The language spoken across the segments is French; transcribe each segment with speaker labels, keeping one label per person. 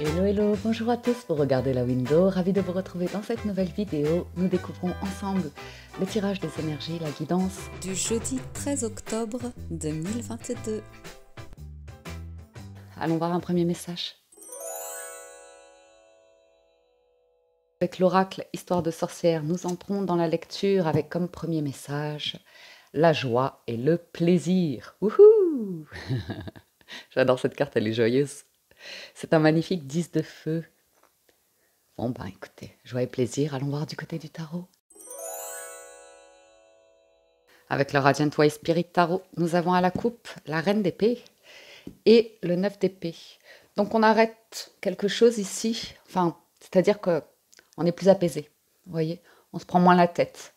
Speaker 1: Hello hello, bonjour à tous, vous regardez la window, ravi de vous retrouver dans cette nouvelle vidéo. Nous découvrons ensemble le tirage des énergies, la guidance
Speaker 2: du jeudi 13 octobre 2022.
Speaker 1: Allons voir un premier message. Avec l'oracle Histoire de sorcière, nous entrons dans la lecture avec comme premier message la joie et le plaisir. Wouhou! J'adore cette carte, elle est joyeuse. C'est un magnifique 10 de feu. Bon ben écoutez, joie et plaisir, allons voir du côté du tarot. Avec le Radiant White Spirit Tarot, nous avons à la coupe la Reine d'épée et le 9 d'épée. Donc on arrête quelque chose ici, enfin, c'est-à-dire qu'on est plus apaisé, vous voyez, on se prend moins la tête.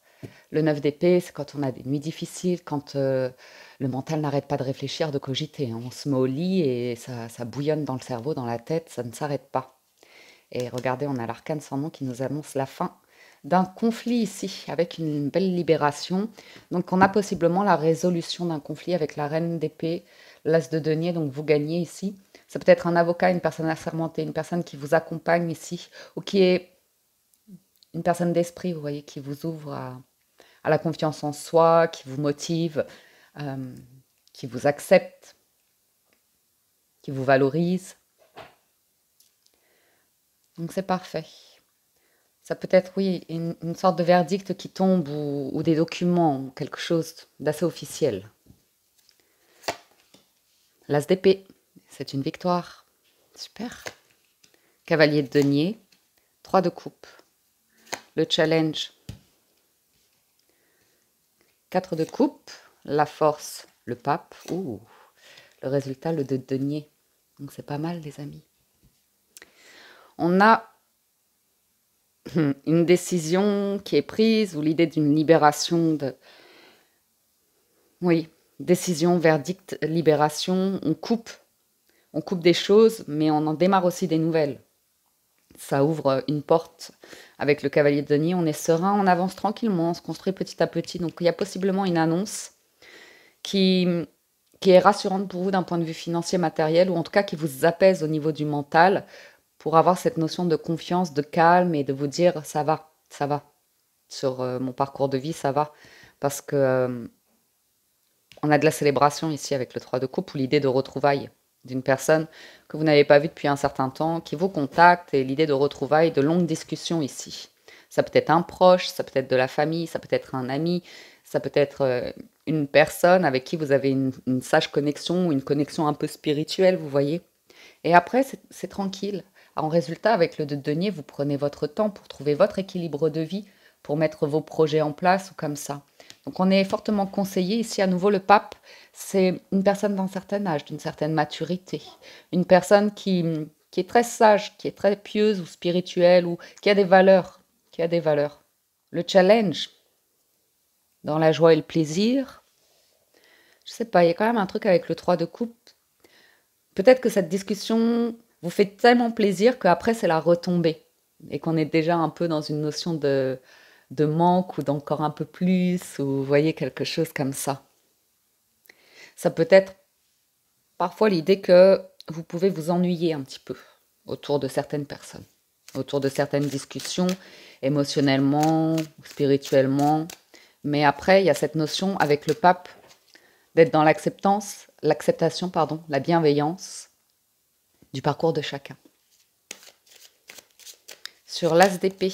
Speaker 1: Le 9 d'épée, c'est quand on a des nuits difficiles, quand le mental n'arrête pas de réfléchir, de cogiter. Hein. On se met au lit et ça bouillonne dans le cerveau, dans la tête, ça ne s'arrête pas. Et regardez, on a l'arcane sans nom qui nous annonce la fin d'un conflit ici, avec une belle libération. Donc on a possiblement la résolution d'un conflit avec la reine d'épée, l'as de denier, donc vous gagnez ici. Ça peut être un avocat, une personne assermentée, une personne qui vous accompagne ici, ou qui est une personne d'esprit, vous voyez, qui vous ouvre à la confiance en soi, qui vous motive, qui vous accepte, qui vous valorise. Donc c'est parfait. Ça peut être, oui, une sorte de verdict qui tombe ou des documents, quelque chose d'assez officiel. L'as d'épée, c'est une victoire. Super. Cavalier de denier, 3 de coupe. Le challenge, 4 de coupe. La force, le pape. Ouh. Le résultat, le de denier. Donc c'est pas mal, les amis. On a une décision qui est prise ou l'idée d'une libération de... Oui, décision, verdict, libération. On coupe des choses, mais on en démarre aussi des nouvelles. Ça ouvre une porte avec le cavalier de denier. On est serein, on avance tranquillement, on se construit petit à petit. Donc il y a possiblement une annonce qui est rassurante pour vous d'un point de vue financier, matériel, ou en tout cas qui vous apaise au niveau du mental, pour avoir cette notion de confiance, de calme et de vous dire ça va. Sur mon parcours de vie, ça va. Parce que on a de la célébration ici avec le 3 de coupe, ou l'idée de retrouvailles d'une personne que vous n'avez pas vue depuis un certain temps, qui vous contacte, et l'idée de retrouvailles, de longues discussions ici. Ça peut être un proche, ça peut être de la famille, ça peut être un ami, ça peut être une personne avec qui vous avez une sage connexion, une connexion un peu spirituelle, vous voyez. Et après, c'est tranquille. En résultat, avec le 2 de denier, vous prenez votre temps pour trouver votre équilibre de vie, pour mettre vos projets en place ou comme ça. Donc on est fortement conseillé. Ici, à nouveau, le pape, c'est une personne d'un certain âge, d'une certaine maturité. Une personne qui est très sage, qui est très pieuse ou spirituelle, ou qui a des valeurs. Le challenge, dans la joie et le plaisir, je sais pas, il y a quand même un truc avec le 3 de coupe. Peut-être que cette discussion vous fait tellement plaisir qu'après, c'est la retombée. Et qu'on est déjà un peu dans une notion de manque ou d'encore un peu plus, ou vous voyez, quelque chose comme ça. Ça peut être parfois l'idée que vous pouvez vous ennuyer un petit peu autour de certaines personnes, autour de certaines discussions, émotionnellement, spirituellement. Mais après, il y a cette notion avec le pape d'être dans l'acceptation, la bienveillance du parcours de chacun. Sur l'as d'épée,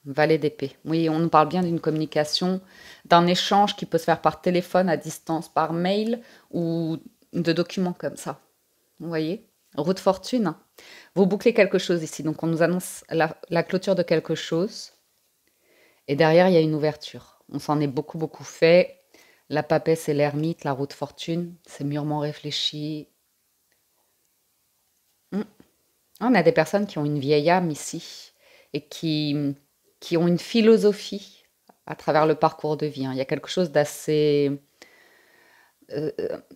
Speaker 1: valet d'épée. Oui, on nous parle bien d'une communication, d'un échange qui peut se faire par téléphone, à distance, par mail ou de documents comme ça. Vous voyez? Roue de fortune. Vous bouclez quelque chose ici. Donc on nous annonce la clôture de quelque chose. Et derrière, il y a une ouverture. On s'en est beaucoup fait. La papesse et l'ermite, la roue de fortune, c'est mûrement réfléchi. On a des personnes qui ont une vieille âme ici et qui ont une philosophie à travers le parcours de vie. Il y a quelque chose d'assez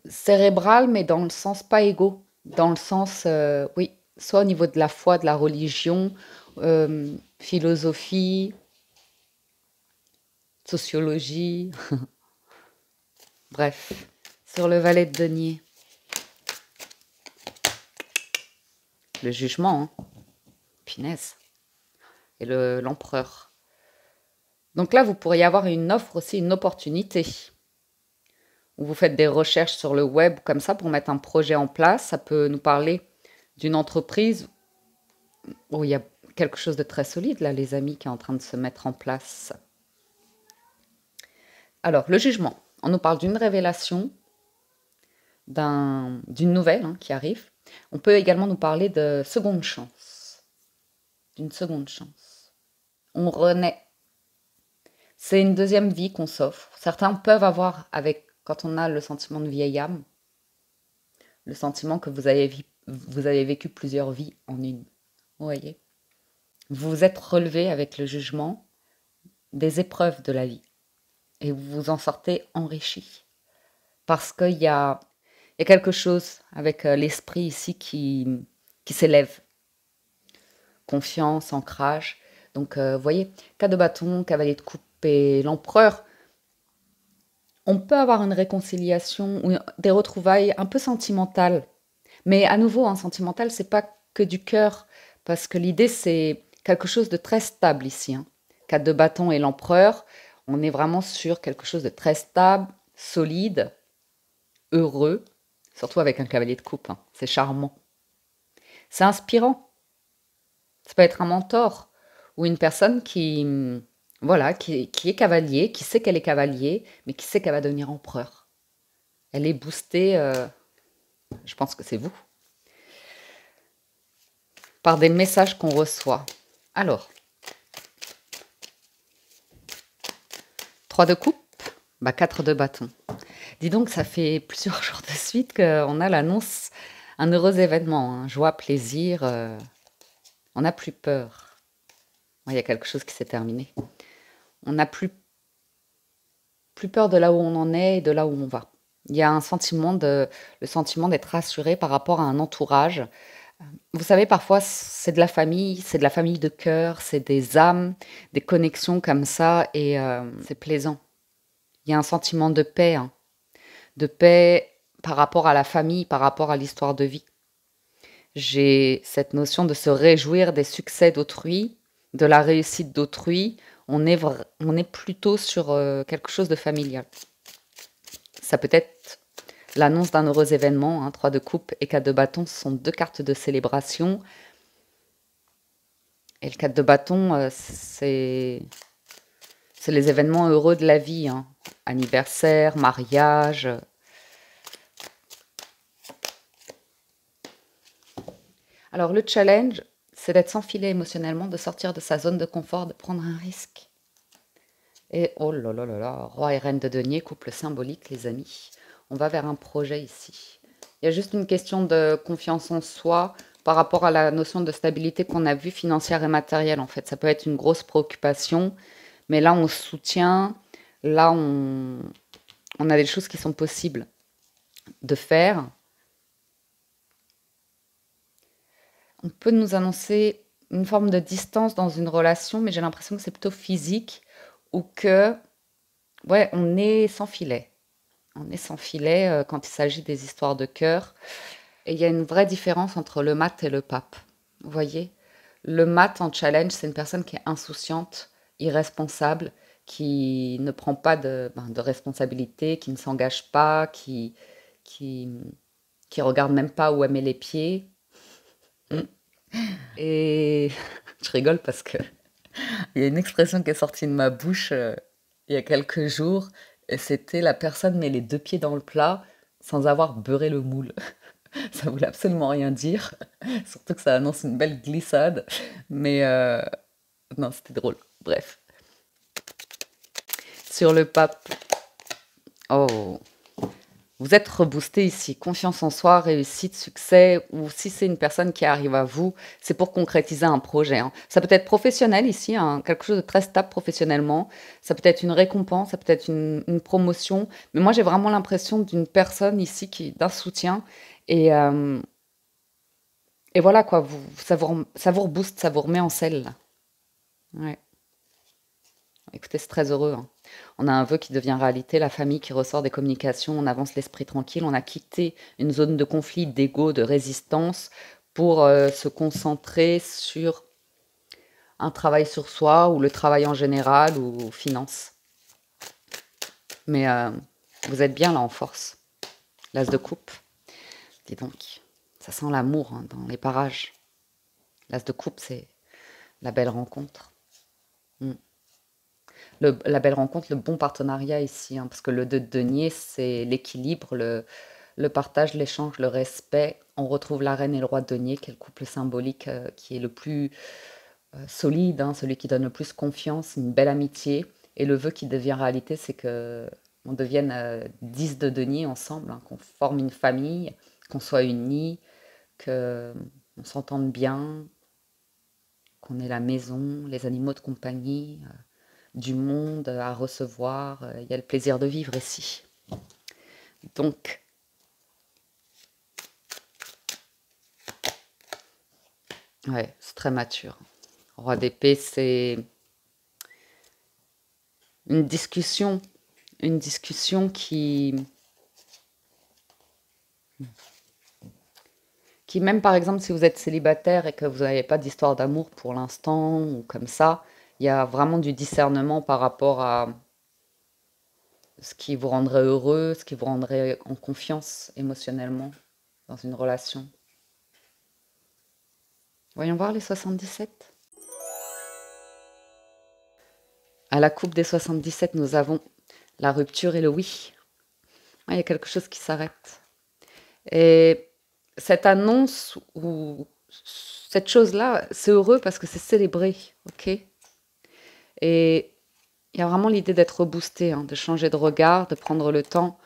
Speaker 1: cérébral, mais dans le sens pas égo. Dans le sens, oui, soit au niveau de la foi, de la religion, philosophie, sociologie. Bref, sur le valet de denier. Le jugement, hein. Punaise. Et l'empereur. Donc là, vous pourriez avoir une offre aussi, une opportunité. Où vous faites des recherches sur le web comme ça pour mettre un projet en place. Ça peut nous parler d'une entreprise où il y a quelque chose de très solide, là, les amis, qui est en train de se mettre en place. Alors, le jugement. On nous parle d'une révélation, d'une nouvelle qui arrive. On peut également nous parler de seconde chance. D'une seconde chance. On renaît. C'est une deuxième vie qu'on s'offre. Certains peuvent avoir, quand on a le sentiment de vieille âme, le sentiment que vous avez vécu plusieurs vies en une. Vous voyez ? Vous vous êtes relevé avec le jugement des épreuves de la vie. Et vous vous en sortez enrichi. Parce qu'il y a quelque chose avec l'esprit ici qui s'élève. Confiance, ancrage. Donc, vous voyez, cas de bâton, cavalier de coupe et l'empereur. On peut avoir une réconciliation ou des retrouvailles un peu sentimentales. Mais à nouveau, sentimental, c'est pas que du cœur. Parce que l'idée, c'est quelque chose de très stable ici. Cas de bâton et l'empereur, on est vraiment sur quelque chose de très stable, solide, heureux. Surtout avec un cavalier de coupe. C'est charmant. C'est inspirant. Ça peut être un mentor ou une personne qui est cavalier, qui sait qu'elle est cavalier, mais qui sait qu'elle va devenir empereur. Elle est boostée, je pense que c'est vous, par des messages qu'on reçoit. Alors, 3 de coupe, 4 de bâton. Dis donc, ça fait plusieurs jours de suite qu'on a l'annonce, un heureux événement, joie, plaisir, on n'a plus peur. Il y a quelque chose qui s'est terminé. On n'a plus peur de là où on en est et de là où on va. Il y a le sentiment d'être rassuré par rapport à un entourage. Vous savez, parfois, c'est de la famille de cœur, c'est des âmes, des connexions comme ça, et c'est plaisant. Il y a un sentiment de paix, de paix par rapport à la famille, par rapport à l'histoire de vie. J'ai cette notion de se réjouir des succès d'autrui, de la réussite d'autrui. On est plutôt sur quelque chose de familial. Ça peut être l'annonce d'un heureux événement. 3 de coupe et 4 de bâton, ce sont 2 cartes de célébration. Et le 4 de bâton, c'est les événements heureux de la vie. Anniversaire, mariage. Alors le challenge, c'est d'être sans filet émotionnellement, de sortir de sa zone de confort, de prendre un risque. Et oh là là là là, roi et reine de denier, couple symbolique, les amis. On va vers un projet ici. Il y a juste une question de confiance en soi par rapport à la notion de stabilité qu'on a vue, financière et matérielle en fait. Ça peut être une grosse préoccupation, mais là on se soutient, là on a des choses qui sont possibles de faire. On peut nous annoncer une forme de distance dans une relation, mais j'ai l'impression que c'est plutôt physique ou que, on est sans filet. On est sans filet quand il s'agit des histoires de cœur. Et il y a une vraie différence entre le mat et le pape. Vous voyez ? Le mat en challenge, c'est une personne qui est insouciante, irresponsable, qui ne prend pas de responsabilité, qui ne s'engage pas, qui regarde même pas où elle met les pieds. Et je rigole parce que il y a une expression qui est sortie de ma bouche il y a quelques jours, et c'était la personne met les 2 pieds dans le plat sans avoir beurré le moule. Ça voulait absolument rien dire, surtout que ça annonce une belle glissade, mais non, c'était drôle. Bref. Sur le pape, oh, vous êtes reboosté ici, confiance en soi, réussite, succès, ou si c'est une personne qui arrive à vous, c'est pour concrétiser un projet. Ça peut être professionnel ici, quelque chose de très stable professionnellement, ça peut être une récompense, ça peut être une promotion, mais moi j'ai vraiment l'impression d'une personne ici d'un soutien, et voilà quoi, ça vous rebooste, ça vous remet en selle. Là. Ouais. Écoutez, c'est très heureux. On a un vœu qui devient réalité, la famille qui ressort des communications, on avance l'esprit tranquille, on a quitté une zone de conflit, d'ego, de résistance pour se concentrer sur un travail sur soi ou le travail en général ou finance. Mais vous êtes bien là en force. L'as de coupe. Dis donc, ça sent l'amour hein, dans les parages. L'as de coupe, c'est la belle rencontre. Mm. La belle rencontre, le bon partenariat ici. Hein, parce que le 2 de denier, c'est l'équilibre, le partage, l'échange, le respect. On retrouve la reine et le roi de denier, qui est le couple symbolique qui est le plus solide, hein, celui qui donne le plus confiance, une belle amitié. Et le vœu qui devient réalité, c'est que on devienne 10 de denier ensemble, hein, qu'on forme une famille, qu'on soit unis, qu'on s'entende bien, qu'on ait la maison, les animaux de compagnie, du monde à recevoir. Il y a le plaisir de vivre ici. Donc, ouais, c'est très mature. Roi d'épée, c'est une discussion qui même par exemple si vous êtes célibataire et que vous n'avez pas d'histoire d'amour pour l'instant ou comme ça, il y a vraiment du discernement par rapport à ce qui vous rendrait heureux, ce qui vous rendrait en confiance émotionnellement dans une relation. Voyons voir les 77. À la coupe des 77, nous avons la rupture et le oui. Il y a quelque chose qui s'arrête. Et cette annonce ou cette chose-là, c'est heureux parce que c'est célébré, ok? Et il y a vraiment l'idée d'être boosté, hein, de changer de regard, de prendre le temps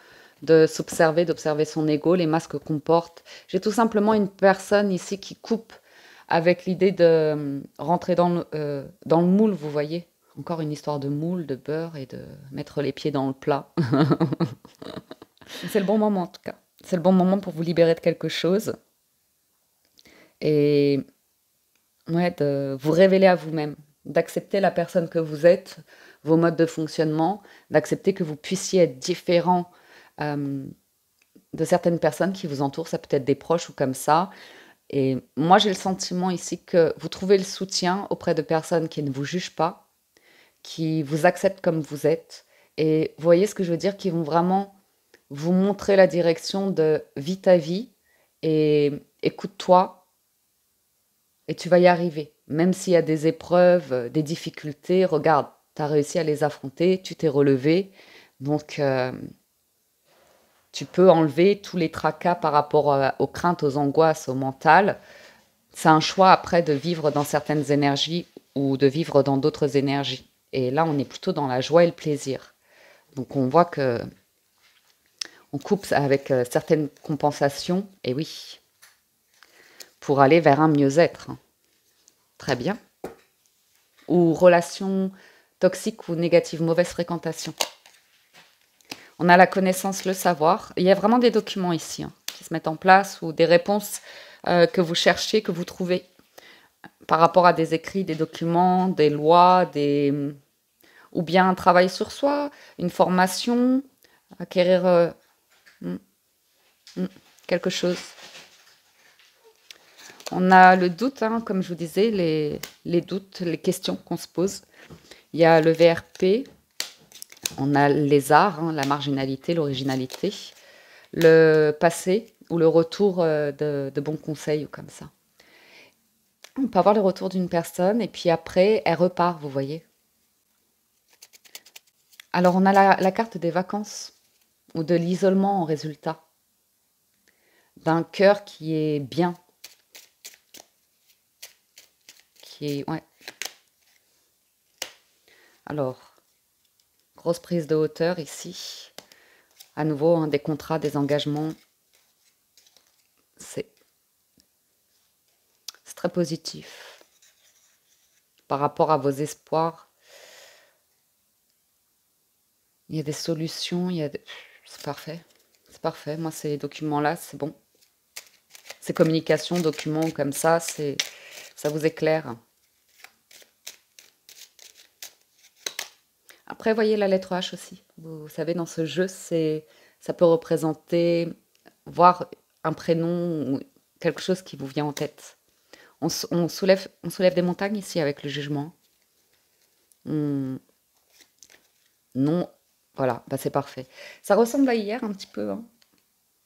Speaker 1: de s'observer, d'observer son ego, les masques qu'on porte. J'ai tout simplement une personne ici qui coupe avec l'idée de rentrer dans le moule, vous voyez. Encore une histoire de moule, de beurre et de mettre les pieds dans le plat. C'est le bon moment en tout cas. C'est le bon moment pour vous libérer de quelque chose et ouais, de vous révéler à vous-même, d'accepter la personne que vous êtes, vos modes de fonctionnement, d'accepter que vous puissiez être différent euh, de certaines personnes qui vous entourent, ça peut être des proches ou comme ça. Et moi, j'ai le sentiment ici que vous trouvez le soutien auprès de personnes qui ne vous jugent pas, qui vous acceptent comme vous êtes. Et vous voyez ce que je veux dire, qui vont vraiment vous montrer la direction de vis ta vie et écoute-toi et tu vas y arriver. Même s'il y a des épreuves, des difficultés, regarde, tu as réussi à les affronter, tu t'es relevé. Donc, tu peux enlever tous les tracas par rapport aux craintes, aux angoisses, au mental. C'est un choix après de vivre dans certaines énergies ou de vivre dans d'autres énergies. Et là, on est plutôt dans la joie et le plaisir. Donc, on voit que on coupe avec certaines compensations, et oui, pour aller vers un mieux-être. Très bien. Ou relation toxique ou négative, mauvaise fréquentation. On a la connaissance, le savoir. Il y a vraiment des documents ici hein, qui se mettent en place ou des réponses que vous cherchez, que vous trouvez par rapport à des écrits, des documents, des lois, ou bien un travail sur soi, une formation, acquérir quelque chose. On a le doute, hein, comme je vous disais, les doutes, les questions qu'on se pose. Il y a le VRP, on a les arts, hein, la marginalité, l'originalité, le passé ou le retour de bons conseils ou comme ça. On peut avoir le retour d'une personne et puis après, elle repart, vous voyez. Alors, on a la carte des vacances ou de l'isolement en résultat, d'un cœur qui est bien, qui est... Ouais. Alors, grosse prise de hauteur ici. À nouveau, hein, des contrats, des engagements. C'est très positif par rapport à vos espoirs. Il y a des solutions, c'est parfait. C'est parfait. Moi, ces documents-là, c'est bon. Ces communications, documents comme ça vous éclaire. Après, voyez la lettre H aussi. Vous savez, dans ce jeu, ça peut représenter, voir un prénom ou quelque chose qui vous vient en tête. on soulève des montagnes ici avec le jugement. On- Non, voilà, bah c'est parfait. Ça ressemble à hier un petit peu, hein,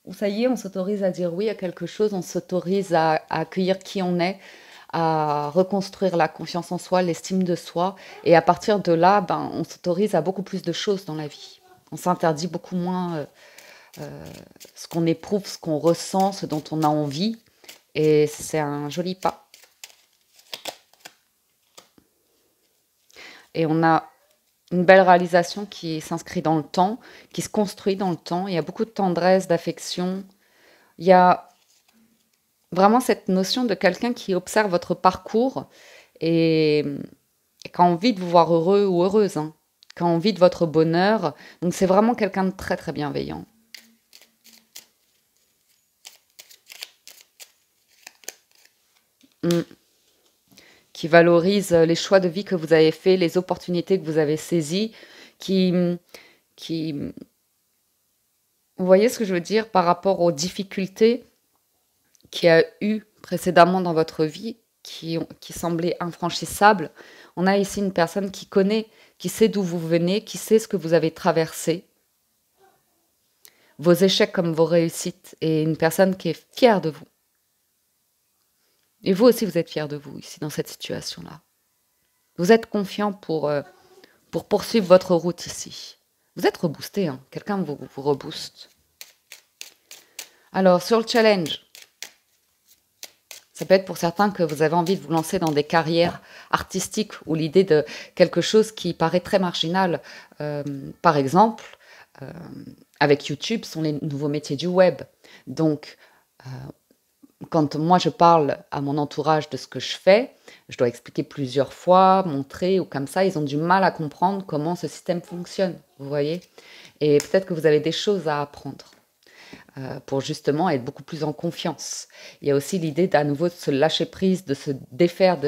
Speaker 1: où ça y est, on s'autorise à dire oui à quelque chose, on s'autorise à accueillir qui on est, à reconstruire la confiance en soi, l'estime de soi. Et à partir de là, ben, on s'autorise à beaucoup plus de choses dans la vie. On s'interdit beaucoup moins ce qu'on éprouve, ce qu'on ressent, ce dont on a envie. Et c'est un joli pas. Et on a une belle réalisation qui s'inscrit dans le temps, qui se construit dans le temps. Il y a beaucoup de tendresse, d'affection. Il y a vraiment cette notion de quelqu'un qui observe votre parcours et, et qui a envie de vous voir heureux ou heureuse, hein, qui a envie de votre bonheur. Donc c'est vraiment quelqu'un de très très bienveillant. Mm. Qui valorise les choix de vie que vous avez faits, les opportunités que vous avez saisies, qui, qui... Vous voyez ce que je veux dire par rapport aux difficultés qu'il y a eu précédemment dans votre vie, qui semblaient infranchissables. On a ici une personne qui connaît, qui sait d'où vous venez, qui sait ce que vous avez traversé, vos échecs comme vos réussites, et une personne qui est fière de vous. Et vous aussi, vous êtes fier de vous ici, dans cette situation-là. Vous êtes confiant pour poursuivre votre route ici. Vous êtes reboosté, hein. Quelqu'un vous rebooste. Alors, sur le challenge, ça peut être pour certains que vous avez envie de vous lancer dans des carrières artistiques ou l'idée de quelque chose qui paraît très marginal. Par exemple, avec YouTube, sont les nouveaux métiers du web. Donc, quand moi je parle à mon entourage de ce que je fais, je dois expliquer plusieurs fois, montrer ou comme ça, ils ont du mal à comprendre comment ce système fonctionne, vous voyez. Et peut-être que vous avez des choses à apprendre pour justement être beaucoup plus en confiance. Il y a aussi l'idée d'à nouveau de se lâcher prise, de se défaire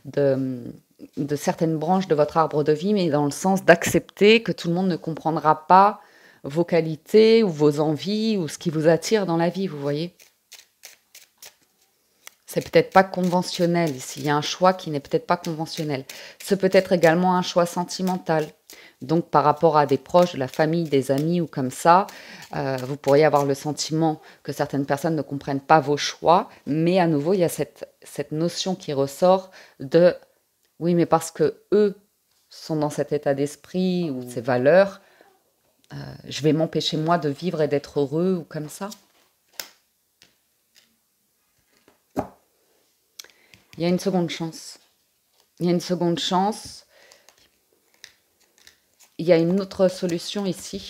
Speaker 1: de certaines branches de votre arbre de vie, mais dans le sens d'accepter que tout le monde ne comprendra pas vos qualités ou vos envies ou ce qui vous attire dans la vie, vous voyez. C'est peut-être pas conventionnel ici. Il y a un choix qui n'est peut-être pas conventionnel. Ce peut être également un choix sentimental. Donc, par rapport à des proches, de la famille, des amis ou comme ça, vous pourriez avoir le sentiment que certaines personnes ne comprennent pas vos choix. Mais à nouveau, il y a cette notion qui ressort de oui, mais parce que eux sont dans cet état d'esprit ou ces valeurs, je vais m'empêcher moi de vivre et d'être heureux ou comme ça. Il y a une seconde chance. Il y a une seconde chance. Il y a une autre solution ici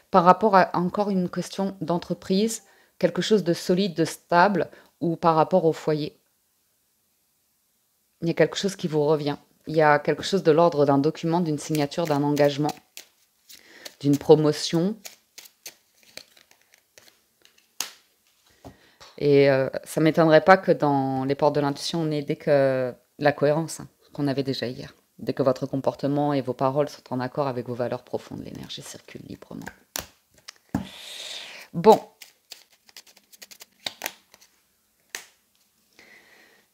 Speaker 1: par rapport à encore une question d'entreprise, quelque chose de solide, de stable ou par rapport au foyer. Il y a quelque chose qui vous revient. Il y a quelque chose de l'ordre d'un document, d'une signature, d'un engagement, d'une promotion. Et ça ne m'étonnerait pas que dans les portes de l'intuition, on ait dès que la cohérence, hein, qu'on avait déjà hier. Dès que votre comportement et vos paroles sont en accord avec vos valeurs profondes, l'énergie circule librement. Bon.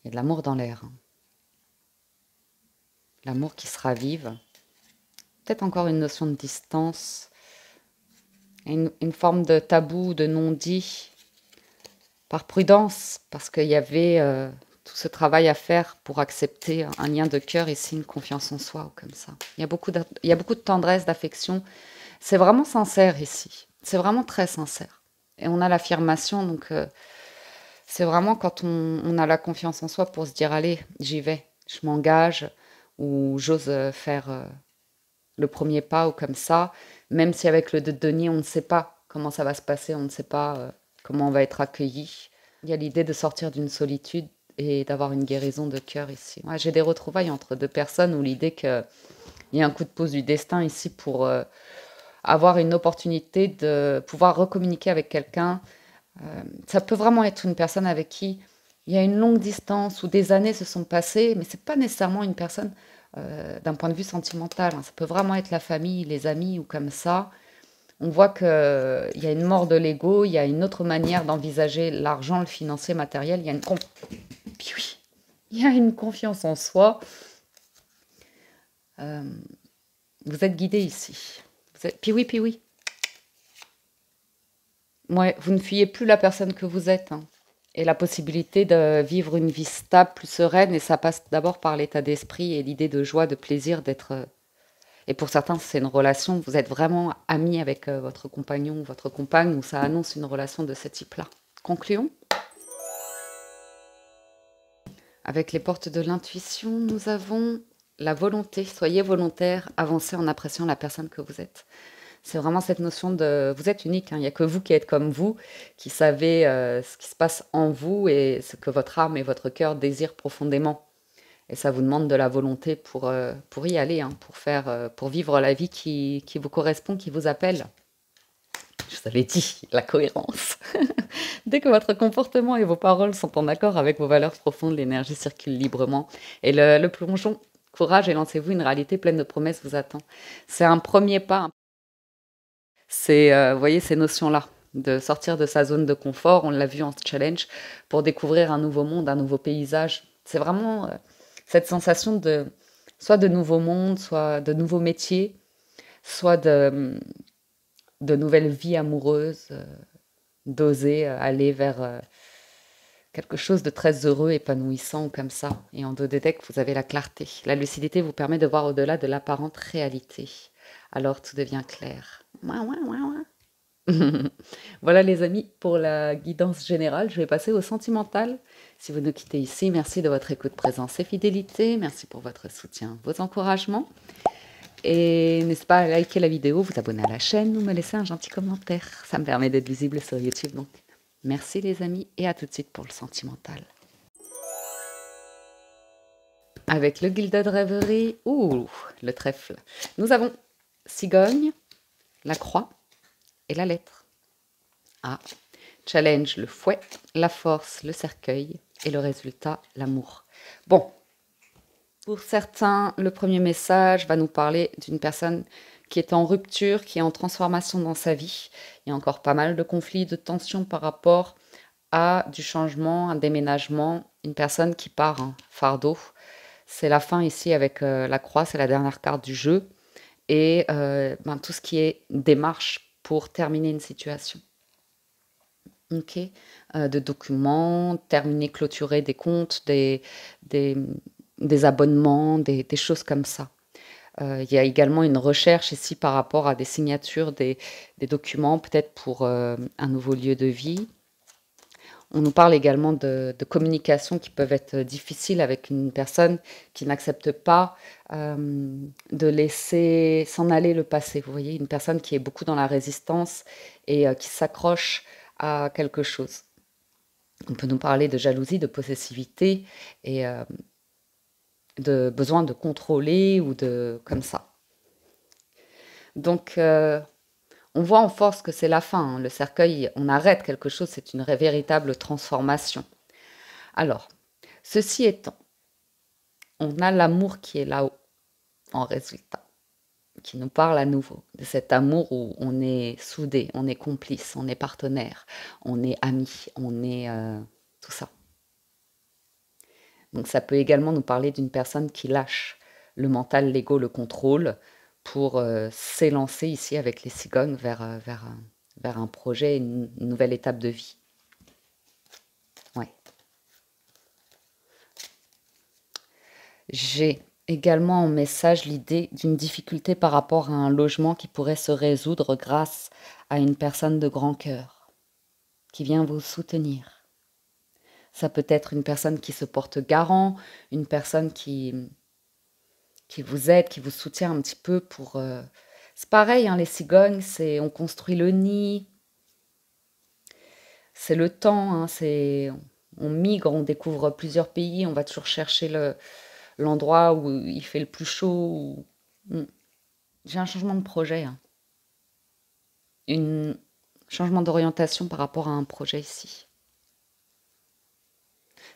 Speaker 1: Il y a de l'amour dans l'air. Hein. L'amour qui se ravive. Peut-être encore une notion de distance. Une forme de tabou, de non-dit. Par prudence, parce qu'il y avait tout ce travail à faire pour accepter un lien de cœur ici, une confiance en soi ou comme ça. Il y a beaucoup de tendresse, d'affection. C'est vraiment sincère ici. C'est vraiment très sincère. Et on a l'affirmation, donc c'est vraiment quand on a la confiance en soi pour se dire, allez, j'y vais, je m'engage, ou j'ose faire le premier pas ou comme ça, même si avec le denier, on ne sait pas comment ça va se passer, on ne sait pas comment on va être accueilli. Il y a l'idée de sortir d'une solitude et d'avoir une guérison de cœur ici. Ouais, j'ai des retrouvailles entre deux personnes où l'idée qu'il y a un coup de pouce du destin ici pour avoir une opportunité de pouvoir recommuniquer avec quelqu'un. Ça peut vraiment être une personne avec qui il y a une longue distance ou des années se sont passées, mais ce n'est pas nécessairement une personne d'un point de vue sentimental. Hein. Ça peut vraiment être la famille, les amis ou comme ça. On voit qu'il y a une mort de l'ego, il y a une autre manière d'envisager l'argent, le financier, matériel. Il y a une Il y a une confiance en soi. Vous êtes guidé ici. Puis oui, puis oui. Ouais, vous ne fuyez plus la personne que vous êtes, hein. Et la possibilité de vivre une vie stable, plus sereine, et ça passe d'abord par l'état d'esprit et l'idée de joie, de plaisir, d'être... Et pour certains, c'est une relation, vous êtes vraiment amis avec votre compagnon ou votre compagne, ou ça annonce une relation de ce type-là. Concluons. Avec les portes de l'intuition, nous avons la volonté. Soyez volontaire, avancez en appréciant la personne que vous êtes. C'est vraiment cette notion de... Vous êtes unique, hein. Il n'y a que vous qui êtes comme vous, qui savez ce qui se passe en vous et ce que votre âme et votre cœur désirent profondément. Et ça vous demande de la volonté pour y aller, hein, pour vivre la vie qui vous correspond, qui vous appelle. Je vous avais dit, la cohérence. Dès que votre comportement et vos paroles sont en accord avec vos valeurs profondes, l'énergie circule librement. Et le plongeon, courage et lancez-vous, une réalité pleine de promesses vous attend. C'est un premier pas. C'est, vous voyez, ces notions-là, de sortir de sa zone de confort, on l'a vu en challenge, pour découvrir un nouveau monde, un nouveau paysage. C'est vraiment cette sensation de soit de nouveaux mondes, soit de nouveaux métiers, soit de nouvelles vies amoureuses, d'oser aller vers quelque chose de très heureux, épanouissant comme ça. Et en 2D deck, vous avez la clarté. La lucidité vous permet de voir au-delà de l'apparente réalité. Alors tout devient clair. Ouin, ouin, ouin, ouin. Voilà les amis pour la guidance générale. Je vais passer au sentimental. Si vous nous quittez ici, merci de votre écoute, présence et fidélité. Merci pour votre soutien, vos encouragements. Et n'hésitez pas à liker la vidéo, vous abonner à la chaîne ou me laisser un gentil commentaire. Ça me permet d'être visible sur YouTube. Donc merci les amis et à tout de suite pour le sentimental. Avec le Gilded Rêverie, le trèfle. Nous avons Cigogne, la croix et la lettre. Challenge, le fouet, la force, le cercueil et le résultat, l'amour. Bon, pour certains, le premier message va nous parler d'une personne qui est en rupture, qui est en transformation dans sa vie. Il y a encore pas mal de conflits, de tensions par rapport à du changement, un déménagement, une personne qui part, un fardeau. C'est la fin ici avec la croix, c'est la dernière carte du jeu. Et tout ce qui est démarche pour terminer une situation. Ok, de documents, terminer, clôturer des comptes, des abonnements, des choses comme ça. Il y a également une recherche ici par rapport à des signatures, des documents, peut-être pour un nouveau lieu de vie. On nous parle également de communications qui peuvent être difficiles avec une personne qui n'accepte pas de laisser s'en aller le passé. Vous voyez, une personne qui est beaucoup dans la résistance et qui s'accroche à quelque chose. On peut nous parler de jalousie, de possessivité et de besoin de contrôler ou de comme ça. Donc, on voit en force que c'est la fin, hein. Le cercueil, on arrête quelque chose, c'est une véritable transformation. Alors, ceci étant, on a l'amour qui est là-haut, en résultat, qui nous parle à nouveau de cet amour où on est soudés, on est complices, on est partenaires, on est amis, on est tout ça. Donc ça peut également nous parler d'une personne qui lâche le mental, l'ego, le contrôle pour s'élancer ici avec les cigognes vers un projet, une nouvelle étape de vie. Ouais. J'ai également en message l'idée d'une difficulté par rapport à un logement qui pourrait se résoudre grâce à une personne de grand cœur qui vient vous soutenir. Ça peut être une personne qui se porte garant, une personne qui vous aide, qui vous soutient un petit peu pour... C'est pareil, hein, les cigognes, on construit le nid, c'est le temps, hein, on migre, on découvre plusieurs pays, on va toujours chercher l'endroit où il fait le plus chaud. J'ai un changement de projet, hein. Un changement d'orientation par rapport à un projet ici.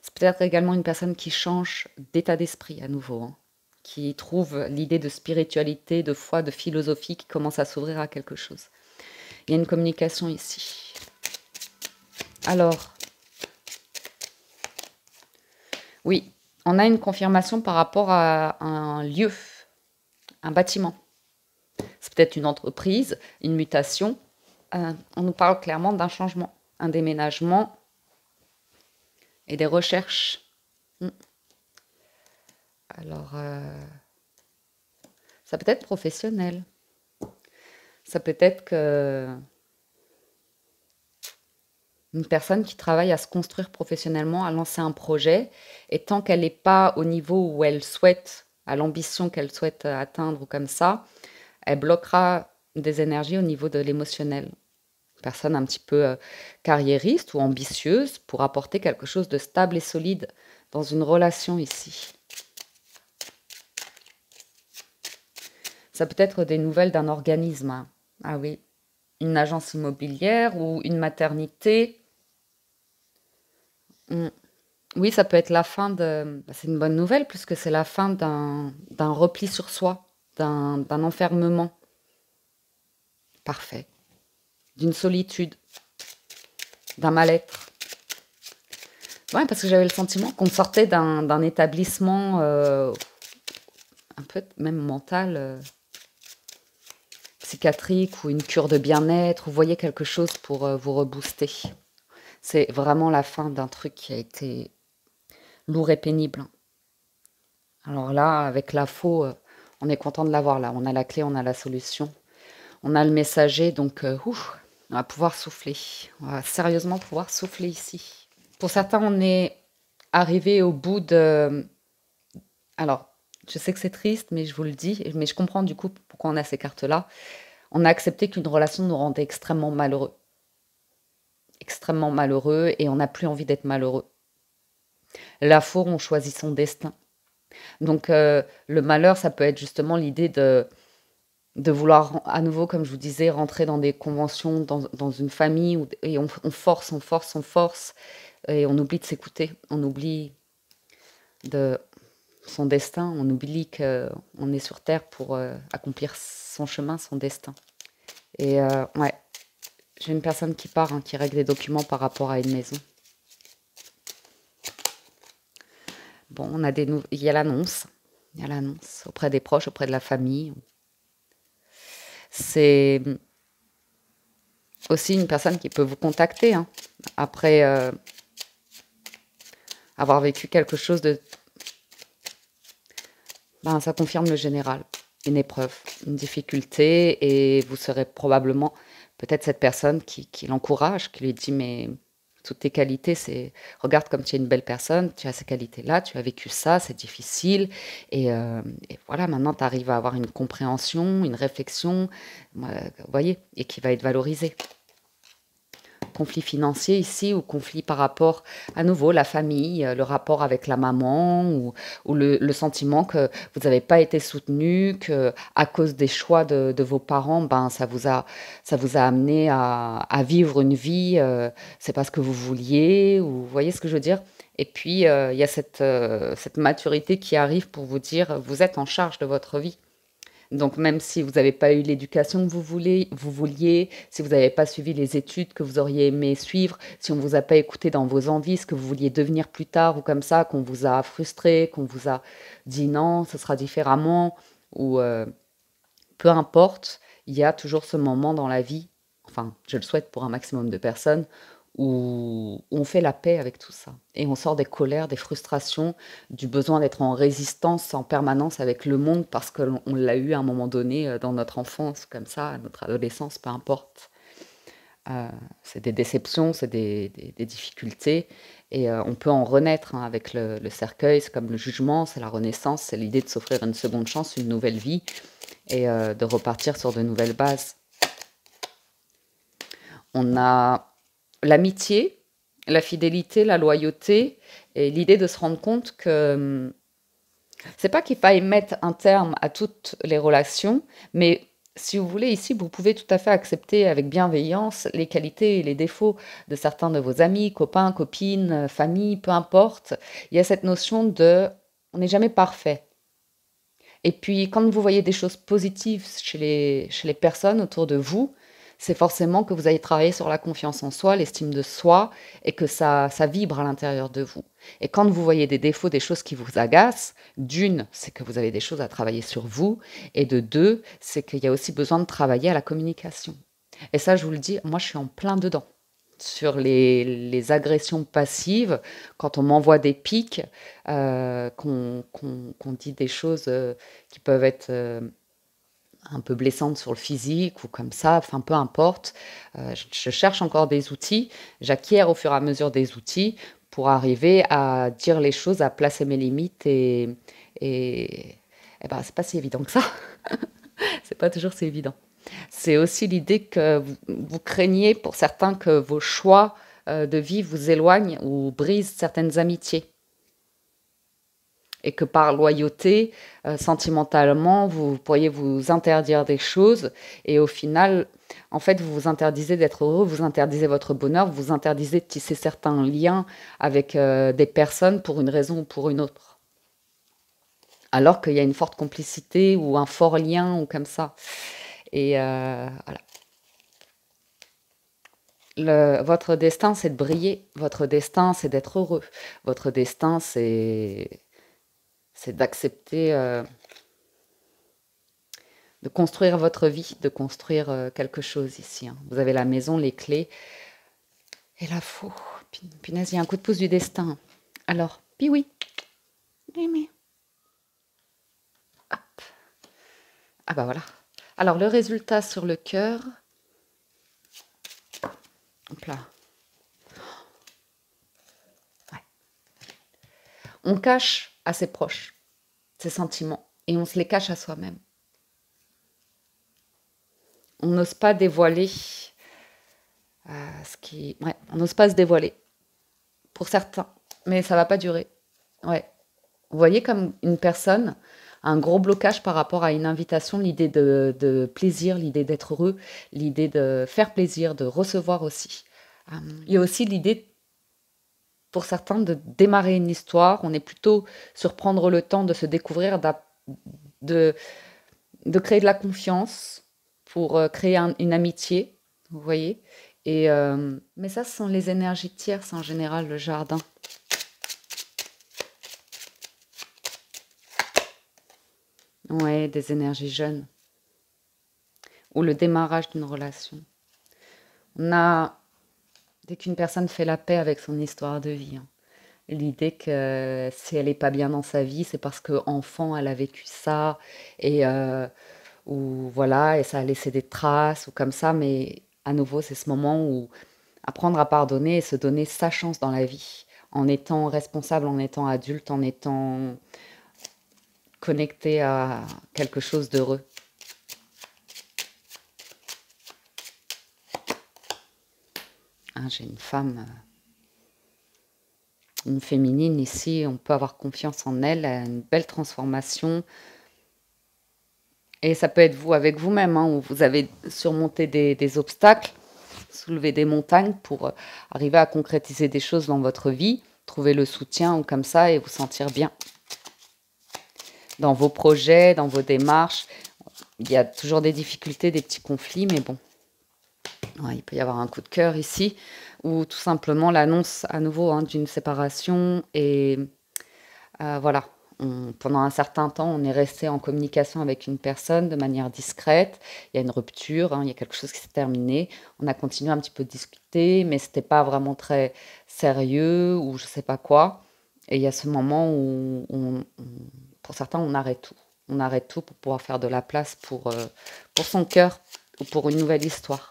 Speaker 1: C'est peut-être également une personne qui change d'état d'esprit à nouveau, hein, qui trouve l'idée de spiritualité, de foi, de philosophie qui commence à s'ouvrir à quelque chose. Il y a une communication ici. Alors, oui, On a une confirmation par rapport à un lieu, un bâtiment. C'est peut-être une entreprise, une mutation. On nous parle clairement d'un changement, un déménagement et des recherches. Hmm. Alors, ça peut être professionnel. Ça peut être que une personne qui travaille à se construire professionnellement, à lancer un projet, et tant qu'elle n'est pas au niveau où elle souhaite, à l'ambition qu'elle souhaite atteindre ou comme ça, elle bloquera des énergies au niveau de l'émotionnel. Personne un petit peu carriériste ou ambitieuse pour apporter quelque chose de stable et solide dans une relation ici. Ça peut être des nouvelles d'un organisme. Hein. Ah oui, une agence immobilière ou une maternité. Oui, ça peut être la fin de... C'est une bonne nouvelle puisque c'est la fin d'un repli sur soi, d'un enfermement. Parfait. D'une solitude, d'un mal-être. Ouais, parce que j'avais le sentiment qu'on sortait d'un établissement un peu même mental, psychiatrique ou une cure de bien-être. Vous voyez quelque chose pour vous rebooster. C'est vraiment la fin d'un truc qui a été lourd et pénible. Alors là, avec la faux, on est content de l'avoir là. On a la clé, on a la solution. On a le messager, donc on va pouvoir souffler. On va sérieusement pouvoir souffler ici. Pour certains, on est arrivé au bout de... Alors, je sais que c'est triste, mais je vous le dis, mais je comprends du coup pourquoi on a ces cartes-là. On a accepté qu'une relation nous rendait extrêmement malheureux. Extrêmement malheureux, et on n'a plus envie d'être malheureux. La faux, on choisit son destin. Donc, le malheur, ça peut être justement l'idée de vouloir à nouveau, comme je vous disais, rentrer dans des conventions, dans une famille, et on force, on force, on force, et on oublie de s'écouter, on oublie de son destin, on oublie qu'on est sur Terre pour accomplir son chemin, son destin. Et ouais, j'ai une personne qui part, hein, qui règle des documents par rapport à une maison. Bon, il y a l'annonce auprès des proches, auprès de la famille. C'est aussi une personne qui peut vous contacter hein, après avoir vécu quelque chose de... Ben, ça confirme le général, une épreuve, une difficulté, et vous serez probablement peut-être cette personne qui l'encourage, qui lui dit mais toutes tes qualités, c'est regarde comme tu es une belle personne, tu as ces qualités-là, tu as vécu ça, c'est difficile, et voilà, maintenant tu arrives à avoir une compréhension, une réflexion, vous voyez, et qui va être valorisée. Conflit financier ici, ou conflit par rapport à nouveau la famille, le rapport avec la maman, ou le sentiment que vous n'avez pas été soutenu, que à cause des choix de vos parents, ben ça vous a amené à vivre une vie, c'est pas ce que vous vouliez, ou vous voyez ce que je veux dire. Et puis il y a cette maturité qui arrive pour vous dire vous êtes en charge de votre vie. Donc même si vous n'avez pas eu l'éducation que vous vouliez, si vous n'avez pas suivi les études que vous auriez aimé suivre, si on ne vous a pas écouté dans vos envies, ce que vous vouliez devenir plus tard, ou comme ça, qu'on vous a frustré, qu'on vous a dit non, ce sera différemment, ou peu importe, il y a toujours ce moment dans la vie, enfin je le souhaite pour un maximum de personnes, où on fait la paix avec tout ça. Et on sort des colères, des frustrations, du besoin d'être en résistance en permanence avec le monde parce qu'on l'a eu à un moment donné dans notre enfance, comme ça, à notre adolescence, peu importe. C'est des déceptions, c'est des difficultés. Et on peut en renaître hein, avec le cercueil, c'est comme le jugement, c'est la renaissance, c'est l'idée de s'offrir une seconde chance, une nouvelle vie et de repartir sur de nouvelles bases. On a l'amitié, la fidélité, la loyauté, et l'idée de se rendre compte que c'est pas qu'il faille mettre un terme à toutes les relations, mais si vous voulez, ici, vous pouvez tout à fait accepter avec bienveillance les qualités et les défauts de certains de vos amis, copains, copines, famille, peu importe. Il y a cette notion de on n'est jamais parfait. Et puis, quand vous voyez des choses positives chez les personnes autour de vous, c'est forcément que vous allez travailler sur la confiance en soi, l'estime de soi, et que ça vibre à l'intérieur de vous. Et quand vous voyez des défauts, des choses qui vous agacent, d'une, c'est que vous avez des choses à travailler sur vous, et de deux, c'est qu'il y a aussi besoin de travailler à la communication. Et ça, je vous le dis, moi, je suis en plein dedans. Sur les agressions passives, quand on m'envoie des pics, qu'on dit des choses qui peuvent être un peu blessantes sur le physique ou comme ça, enfin peu importe, je cherche encore des outils, j'acquiers au fur et à mesure des outils pour arriver à dire les choses, à placer mes limites et ben, c'est pas si évident que ça. C'est pas toujours si évident. C'est aussi l'idée que vous craignez pour certains que vos choix de vie vous éloignent ou brisent certaines amitiés. Et que par loyauté, sentimentalement, vous pourriez vous interdire des choses. Et au final, en fait, vous vous interdisez d'être heureux, vous interdisez votre bonheur, vous interdisez de tisser certains liens avec des personnes pour une raison ou pour une autre. Alors qu'il y a une forte complicité ou un fort lien ou comme ça. Et voilà. Votre destin, c'est de briller. Votre destin, c'est d'être heureux. Votre destin, c'est d'accepter de construire votre vie, de construire quelque chose ici. Hein. Vous avez la maison, les clés. Et là, punaise, il y a un coup de pouce du destin. Alors, puis oui. Hop. Ah bah voilà. Alors, le résultat sur le cœur. Hop là. Ouais. On cache à ses proches ses sentiments et on se les cache à soi-même. On n'ose pas dévoiler Ouais, on n'ose pas se dévoiler. Pour certains. Mais ça va pas durer. Ouais. Vous voyez comme une personne a un gros blocage par rapport à une invitation, l'idée de plaisir, l'idée d'être heureux, l'idée de faire plaisir, de recevoir aussi. Il y a aussi l'idée, pour certains, de démarrer une histoire. On est plutôt sur prendre le temps de se découvrir, de, de créer de la confiance pour créer une amitié, vous voyez. Mais ça, ce sont les énergies tierces en général, le jardin. Ouais, des énergies jeunes. Ou le démarrage d'une relation. Dès qu'une personne fait la paix avec son histoire de vie, hein, l'idée que si elle n'est pas bien dans sa vie, c'est parce qu'enfant, elle a vécu ça, ou voilà, et ça a laissé des traces, ou comme ça, mais à nouveau, c'est ce moment où apprendre à pardonner et se donner sa chance dans la vie, en étant responsable, en étant adulte, en étant connecté à quelque chose d'heureux. Hein, j'ai une femme, une féminine ici, on peut avoir confiance en elle, elle a une belle transformation. Et ça peut être vous avec vous-même, hein, où vous avez surmonté des obstacles, soulevé des montagnes pour arriver à concrétiser des choses dans votre vie, trouver le soutien ou comme ça et vous sentir bien. Dans vos projets, dans vos démarches, il y a toujours des difficultés, des petits conflits, mais bon. Ouais, il peut y avoir un coup de cœur ici, ou tout simplement l'annonce à nouveau hein, d'une séparation. Et voilà, pendant un certain temps, on est resté en communication avec une personne de manière discrète. Il y a une rupture, hein, il y a quelque chose qui s'est terminé. On a continué un petit peu de discuter, mais ce n'était pas vraiment très sérieux ou je ne sais pas quoi. Et il y a ce moment où, pour certains, on arrête tout. On arrête tout pour pouvoir faire de la place pour son cœur ou pour une nouvelle histoire.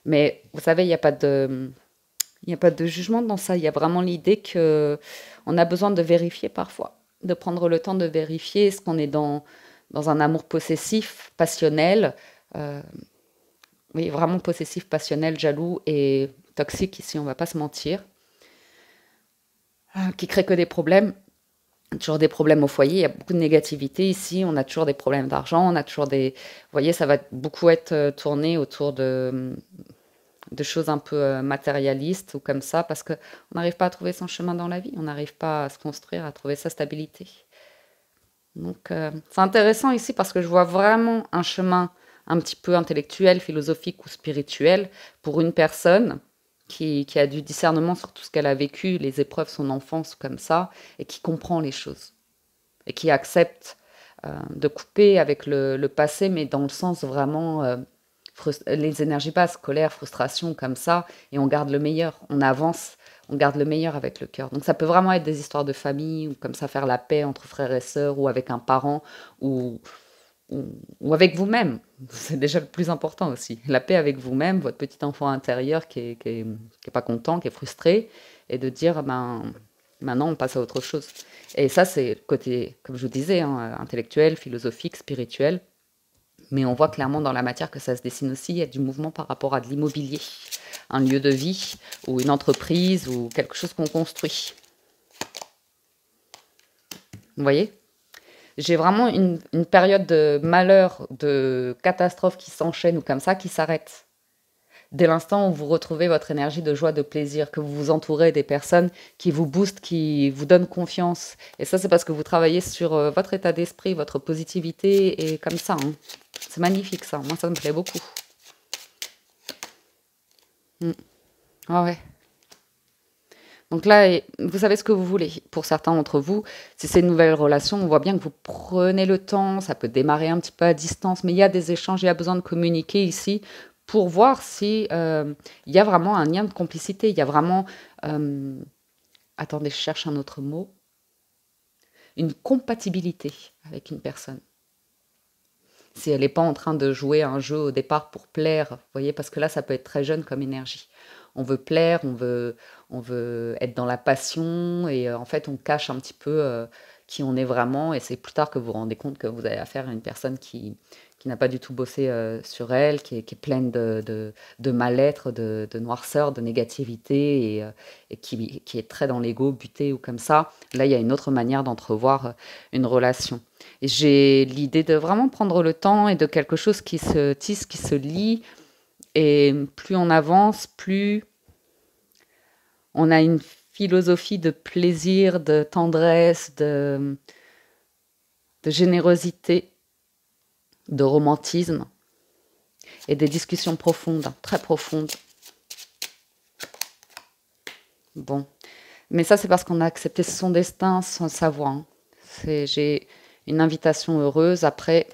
Speaker 1: Mais vous savez, il n'y a pas de jugement dans ça. Il y a vraiment l'idée qu'on a besoin de vérifier parfois, de prendre le temps de vérifier est-ce qu'on est dans un amour possessif, passionnel, oui, vraiment possessif, passionnel, jaloux et toxique ici, on ne va pas se mentir, qui crée que des problèmes. Toujours des problèmes au foyer, il y a beaucoup de négativité ici, on a toujours des problèmes d'argent, on a toujours des... Vous voyez, ça va beaucoup être tourné autour de choses un peu matérialistes ou comme ça, parce qu'on n'arrive pas à trouver son chemin dans la vie, on n'arrive pas à se construire, à trouver sa stabilité. Donc c'est intéressant ici parce que je vois vraiment un chemin un petit peu intellectuel, philosophique ou spirituel pour une personne qui a du discernement sur tout ce qu'elle a vécu, les épreuves, son enfance, comme ça, et qui comprend les choses. Et qui accepte de couper avec le passé, mais dans le sens vraiment les énergies basses, colère, frustration, comme ça, et on garde le meilleur, on avance, on garde le meilleur avec le cœur. Donc ça peut vraiment être des histoires de famille, ou comme ça faire la paix entre frères et sœurs, ou avec un parent, ou, ou avec vous-même. C'est déjà le plus important aussi. La paix avec vous-même, votre petit enfant intérieur qui est pas content, qui est frustré, et de dire, ben, maintenant on passe à autre chose. Et ça, c'est le côté, comme je vous disais, hein, intellectuel, philosophique, spirituel. Mais on voit clairement dans la matière que ça se dessine aussi. Il y a du mouvement par rapport à de l'immobilier, un lieu de vie, ou une entreprise, ou quelque chose qu'on construit. Vous voyez? J'ai vraiment une période de malheur, de catastrophe qui s'enchaîne ou comme ça, qui s'arrête. Dès l'instant où vous retrouvez votre énergie de joie, de plaisir, que vous vous entourez des personnes qui vous boostent, qui vous donnent confiance. Et ça, c'est parce que vous travaillez sur votre état d'esprit, votre positivité, et comme ça. Hein. C'est magnifique, ça. Moi, ça me plaît beaucoup. Ah ouais. Donc là, vous savez ce que vous voulez. Pour certains d'entre vous, si c'est une nouvelle relation, on voit bien que vous prenez le temps, ça peut démarrer un petit peu à distance, mais il y a des échanges, il y a besoin de communiquer ici pour voir si il y a vraiment un lien de complicité, il y a vraiment, attendez, je cherche un autre mot, une compatibilité avec une personne. Si elle n'est pas en train de jouer un jeu au départ pour plaire, vous voyez, parce que là, ça peut être très jeune comme énergie. On veut plaire, on veut être dans la passion, et en fait, on cache un petit peu qui on est vraiment, et c'est plus tard que vous vous rendez compte que vous avez affaire à une personne qui n'a pas du tout bossé sur elle, qui est pleine de mal-être, de noirceur, de négativité, et qui est très dans l'ego, buté ou comme ça. Là, il y a une autre manière d'entrevoir une relation. Et j'ai l'idée de vraiment prendre le temps et de quelque chose qui se tisse, qui se lie. Et plus on avance, plus on a une philosophie de plaisir, de tendresse, de générosité, de romantisme et des discussions profondes, très profondes. Bon. Mais ça, c'est parce qu'on a accepté son destin sans le savoir. Hein. J'ai une invitation heureuse. Après,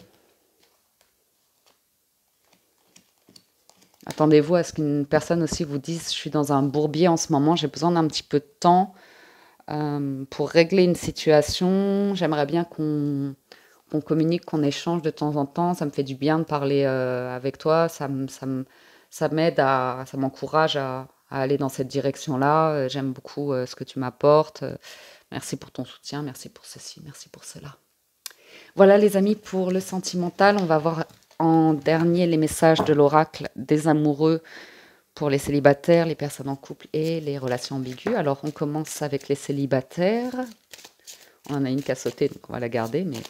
Speaker 1: attendez-vous à ce qu'une personne aussi vous dise, je suis dans un bourbier en ce moment, j'ai besoin d'un petit peu de temps pour régler une situation. J'aimerais bien qu'on communique, qu'on échange de temps en temps. Ça me fait du bien de parler avec toi. Ça m'aide ça m'encourage à aller dans cette direction-là. J'aime beaucoup ce que tu m'apportes. Merci pour ton soutien, merci pour ceci, merci pour cela. Voilà les amis pour le sentimental. On va voir en dernier les messages de l'oracle des amoureux pour les célibataires, les personnes en couple et les relations ambiguës. Alors on commence avec les célibataires. On en a une qui a sauté, donc on va la garder, mais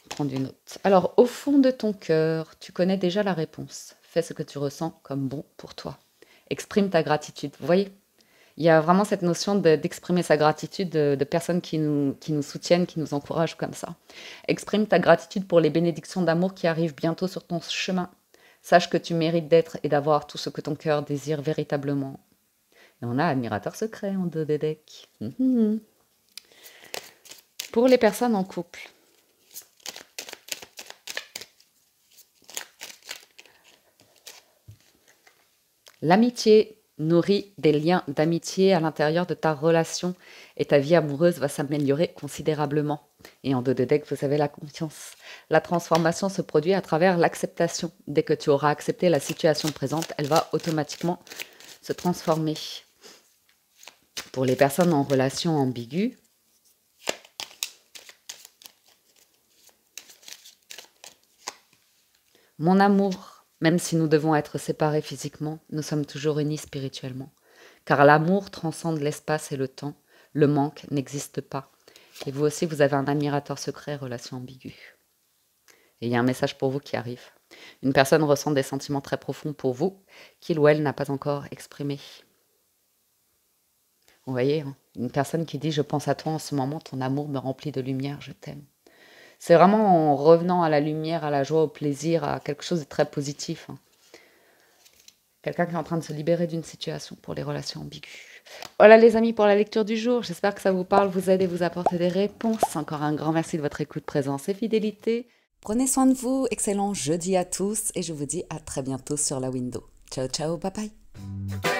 Speaker 1: prendre une autre. Alors au fond de ton cœur, tu connais déjà la réponse. Fais ce que tu ressens comme bon pour toi. Exprime ta gratitude. Vous voyez ? Il y a vraiment cette notion d'exprimer sa gratitude de personnes qui nous soutiennent, qui nous encouragent comme ça. Exprime ta gratitude pour les bénédictions d'amour qui arrivent bientôt sur ton chemin. Sache que tu mérites d'être et d'avoir tout ce que ton cœur désire véritablement. Et on a admirateur secret en dos des decks. Pour les personnes en couple. L'amitié nourrit des liens d'amitié à l'intérieur de ta relation et ta vie amoureuse va s'améliorer considérablement. Et en dos de deck, vous avez la confiance. La transformation se produit à travers l'acceptation. Dès que tu auras accepté la situation présente, elle va automatiquement se transformer. Pour les personnes en relation ambiguë, mon amour, même si nous devons être séparés physiquement, nous sommes toujours unis spirituellement. Car l'amour transcende l'espace et le temps. Le manque n'existe pas. Et vous aussi, vous avez un admirateur secret, relation ambiguë. Et il y a un message pour vous qui arrive. Une personne ressent des sentiments très profonds pour vous, qu'il ou elle n'a pas encore exprimés. Vous voyez, hein, une personne qui dit « Je pense à toi en ce moment, ton amour me remplit de lumière, je t'aime ». C'est vraiment en revenant à la lumière, à la joie, au plaisir, à quelque chose de très positif. Hein. Quelqu'un qui est en train de se libérer d'une situation pour les relations ambiguës. Voilà les amis pour la lecture du jour. J'espère que ça vous parle, vous aide et vous apporte des réponses. Encore un grand merci de votre écoute, présence et fidélité.
Speaker 2: Prenez soin de vous, excellent jeudi à tous et je vous dis à très bientôt sur la window. Ciao ciao, bye bye.